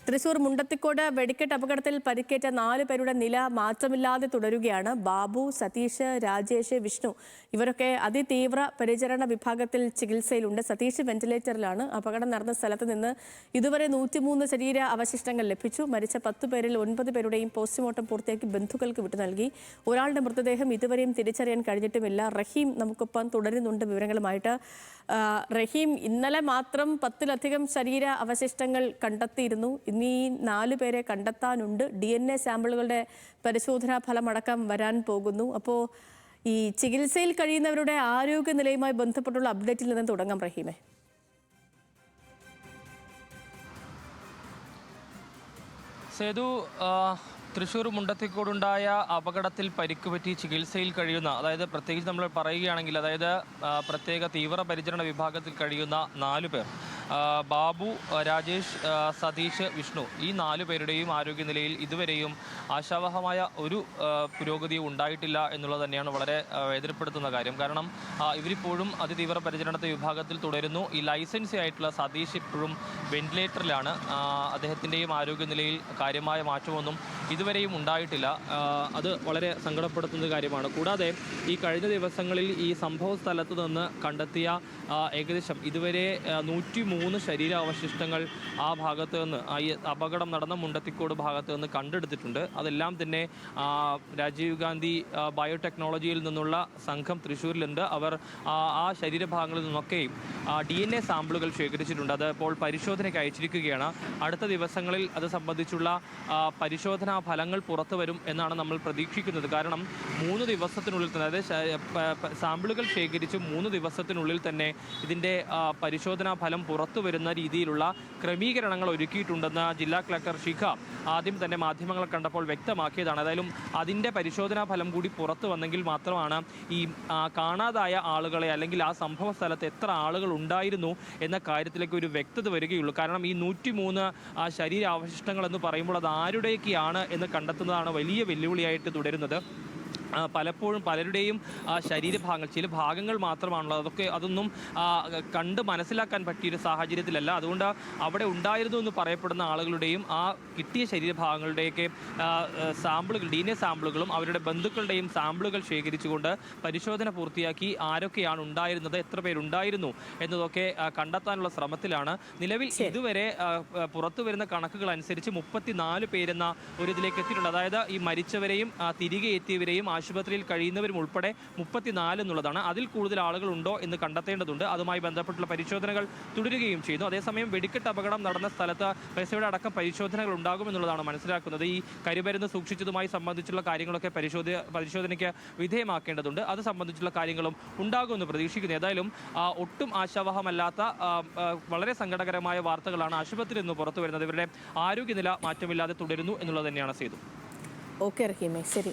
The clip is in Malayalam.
തൃശൂർ മുണ്ടത്തിക്കോട് വെടിക്കെട്ട് അപകടത്തിൽ പരിക്കേറ്റ 4 പേരുടെ നില മാറ്റമില്ലാതെ തുടരുകയാണ്. ബാബു, സതീഷ്, രാജേഷ്, വിഷ്ണു ഇവരൊക്കെ അതിതീവ്ര പരിചരണ വിഭാഗത്തിൽ ചികിത്സയിലുണ്ട്. സതീഷ് വെന്റിലേറ്ററിലാണ്. അപകടം നടന്ന സ്ഥലത്ത് നിന്ന് ഇതുവരെ 103 ശരീര അവശിഷ്ടങ്ങൾ ലഭിച്ചു. മരിച്ച 10 പേരിൽ 9 പേരുടെയും പോസ്റ്റ്മോർട്ടം പൂർത്തിയാക്കി ബന്ധുക്കൾക്ക് വിട്ടു നൽകി. ഒരാളുടെ മൃതദേഹം ഇതുവരെയും തിരിച്ചറിയാൻ കഴിഞ്ഞിട്ടുമില്ല. റഹീം നമുക്കൊപ്പം തുടരുന്നുണ്ട് വിവരങ്ങളുമായിട്ട്. റഹീം, ഇന്നലെ മാത്രം 10-ലധികം ശരീര അവശിഷ്ടങ്ങൾ കണ്ടെത്തിയിരുന്നു. ഇനി 4 പേരെ കണ്ടെത്താനുണ്ട്. DNA സാമ്പിളുകളുടെ പരിശോധനാ ഫലമടക്കം വരാൻ പോകുന്നു. അപ്പോൾ ഈ ചികിത്സയിൽ കഴിയുന്നവരുടെ ആരോഗ്യനിലയുമായി ബന്ധപ്പെട്ടുള്ള അപ്ഡേറ്റിൽ നിന്ന് തുടങ്ങാം റഹീമെ. സേതു, തൃശ്ശൂർ മുണ്ടത്തിക്കോടുണ്ടായ അപകടത്തിൽ പരിക്കുപറ്റി ചികിത്സയിൽ കഴിയുന്ന, അതായത് പ്രത്യേകിച്ച് നമ്മൾ പറയുകയാണെങ്കിൽ, അതായത് പ്രത്യേക തീവ്ര പരിചരണ വിഭാഗത്തിൽ കഴിയുന്ന 4 പേർ, ബാബു, രാജേഷ്, സതീഷ്, വിഷ്ണു, ഈ 4 പേരുടെയും ആരോഗ്യനിലയിൽ ഇതുവരെയും ആശാവഹമായ ഒരു പുരോഗതിയും ഉണ്ടായിട്ടില്ല എന്നുള്ളത് തന്നെയാണ് വളരെ വേദനപ്പെടുത്തുന്ന കാര്യം. കാരണം ഇവരിപ്പോഴും അതിതീവ്ര പരിചരണത്തെ വിഭാഗത്തിൽ തുടരുന്നു. ഈ ലൈസൻസി ആയിട്ടുള്ള സതീഷ് ഇപ്പോഴും വെന്റിലേറ്ററിലാണ്. അദ്ദേഹത്തിൻ്റെയും ആരോഗ്യനിലയിൽ കാര്യമായ മാറ്റമൊന്നും ഇതുവരെയും ഉണ്ടായിട്ടില്ല. അത് വളരെ സങ്കടപ്പെടുത്തുന്ന കാര്യമാണ്. കൂടാതെ ഈ കഴിഞ്ഞ ദിവസങ്ങളിൽ ഈ സംഭവ സ്ഥലത്ത് നിന്ന് കണ്ടെത്തിയ ഏകദേശം ഇതുവരെ 103 ശരീരാവശിഷ്ടങ്ങൾ ആ ഭാഗത്ത് നിന്ന്, ഈ അപകടം നടന്ന മുണ്ടത്തിക്കോട് ഭാഗത്ത് നിന്ന് കണ്ടെടുത്തിട്ടുണ്ട്. അതെല്ലാം തന്നെ രാജീവ് ഗാന്ധി ബയോടെക്നോളജിയിൽ നിന്നുള്ള സംഘം തൃശ്ശൂരിലുണ്ട്. അവർ ആ ശരീരഭാഗങ്ങളിൽ നിന്നൊക്കെയും DNA സാമ്പിളുകൾ ശേഖരിച്ചിട്ടുണ്ട്. അത് ഇപ്പോൾ പരിശോധനയ്ക്ക് അയച്ചിരിക്കുകയാണ്. അടുത്ത ദിവസങ്ങളിൽ അത് സംബന്ധിച്ചുള്ള പരിശോധനാ ഫലങ്ങൾ പുറത്തു വരും എന്നാണ് നമ്മൾ പ്രതീക്ഷിക്കുന്നത്. കാരണം 3 ദിവസത്തിനുള്ളിൽ തന്നെ, അതായത് സാമ്പിളുകൾ ശേഖരിച്ച് 3 ദിവസത്തിനുള്ളിൽ തന്നെ ഇതിൻ്റെ പരിശോധനാ ഫലം പുറത്തു വരുന്ന രീതിയിലുള്ള ക്രമീകരണങ്ങൾ ഒരുക്കിയിട്ടുണ്ടെന്ന് ജില്ലാ കളക്ടർ ശിഖ ആദ്യം തന്നെ മാധ്യമങ്ങളെ കണ്ടപ്പോൾ വ്യക്തമാക്കിയതാണ്. ഏതായാലും അതിൻ്റെ പരിശോധനാ ഫലം കൂടി പുറത്തു വന്നെങ്കിൽ മാത്രമാണ് ഈ കാണാതായ ആളുകളെ, അല്ലെങ്കിൽ ആ സംഭവ സ്ഥലത്ത് എത്ര ആളുകൾ ഉണ്ടായിരുന്നു എന്ന കാര്യത്തിലേക്ക് ഒരു വ്യക്തത വരികയുള്ളൂ. കാരണം ഈ 103 ശരീരാവശിഷ്ടങ്ങൾ എന്ന് പറയുമ്പോൾ അത് ആരുടെയൊക്കെയാണ് എന്ന് കണ്ടെത്തുന്നതാണ് വലിയ വെല്ലുവിളിയായിട്ട് തുടരുന്നത്. പലപ്പോഴും പലരുടെയും ശരീരഭാഗങ്ങൾ, ചില ഭാഗങ്ങൾ മാത്രമാണുള്ളത്. അതൊന്നും കണ്ട് മനസ്സിലാക്കാൻ പറ്റിയൊരു സാഹചര്യത്തിലല്ല. അതുകൊണ്ട് അവിടെ ഉണ്ടായിരുന്നു എന്ന് പറയപ്പെടുന്ന ആളുകളുടെയും ആ കിട്ടിയ ശരീരഭാഗങ്ങളുടെയൊക്കെ സാമ്പിളുകൾ, DNA സാമ്പിളുകളും അവരുടെ ബന്ധുക്കളുടെയും സാമ്പിളുകൾ ശേഖരിച്ചുകൊണ്ട് പരിശോധന പൂർത്തിയാക്കി ആരൊക്കെയാണ് ഉണ്ടായിരുന്നത്, എത്ര പേരുണ്ടായിരുന്നു എന്നതൊക്കെ കണ്ടെത്താനുള്ള ശ്രമത്തിലാണ്. നിലവിൽ ഇതുവരെ പുറത്തു വരുന്ന കണക്കുകൾ അനുസരിച്ച് 34 പേരെന്ന ഒരു ഇതിലേക്ക് എത്തിയിട്ടുണ്ട്. അതായത് ഈ മരിച്ചവരെയും തിരികെ എത്തിയവരെയും ആശുപത്രിയിൽ കഴിയുന്നവരും ഉൾപ്പെടെ 34 എന്നുള്ളതാണ്. അതിൽ കൂടുതൽ ആളുകൾ ഉണ്ടോ എന്ന് കണ്ടെത്തേണ്ടതുണ്ട്. അതുമായി ബന്ധപ്പെട്ടുള്ള പരിശോധനകൾ തുടരുകയും ചെയ്യുന്നു. അതേസമയം വെടിക്കെട്ട് അപകടം നടന്ന സ്ഥലത്ത് പെസയുടെ അടക്കം പരിശോധനകൾ ഉണ്ടാകുമെന്നുള്ളതാണ് മനസ്സിലാക്കുന്നത്. ഈ കരിമരുന്ന് സൂക്ഷിച്ചതുമായി സംബന്ധിച്ചുള്ള കാര്യങ്ങളൊക്കെ പരിശോധനയ്ക്ക് വിധേയമാക്കേണ്ടതുണ്ട്. അത് സംബന്ധിച്ചുള്ള കാര്യങ്ങളും ഉണ്ടാകുമെന്ന് പ്രതീക്ഷിക്കുന്നു. ഏതായാലും ഒട്ടും ആശാവഹമല്ലാത്ത വളരെ സങ്കടകരമായ വാർത്തകളാണ് ആശുപത്രിയിൽ നിന്ന് പുറത്തു വരുന്നത്. ഇവരുടെ ആരോഗ്യനില മാറ്റമില്ലാതെ തുടരുന്നു എന്നുള്ളത് തന്നെയാണ് സേതു. ഓക്കെ റഹീമേ, ശരി.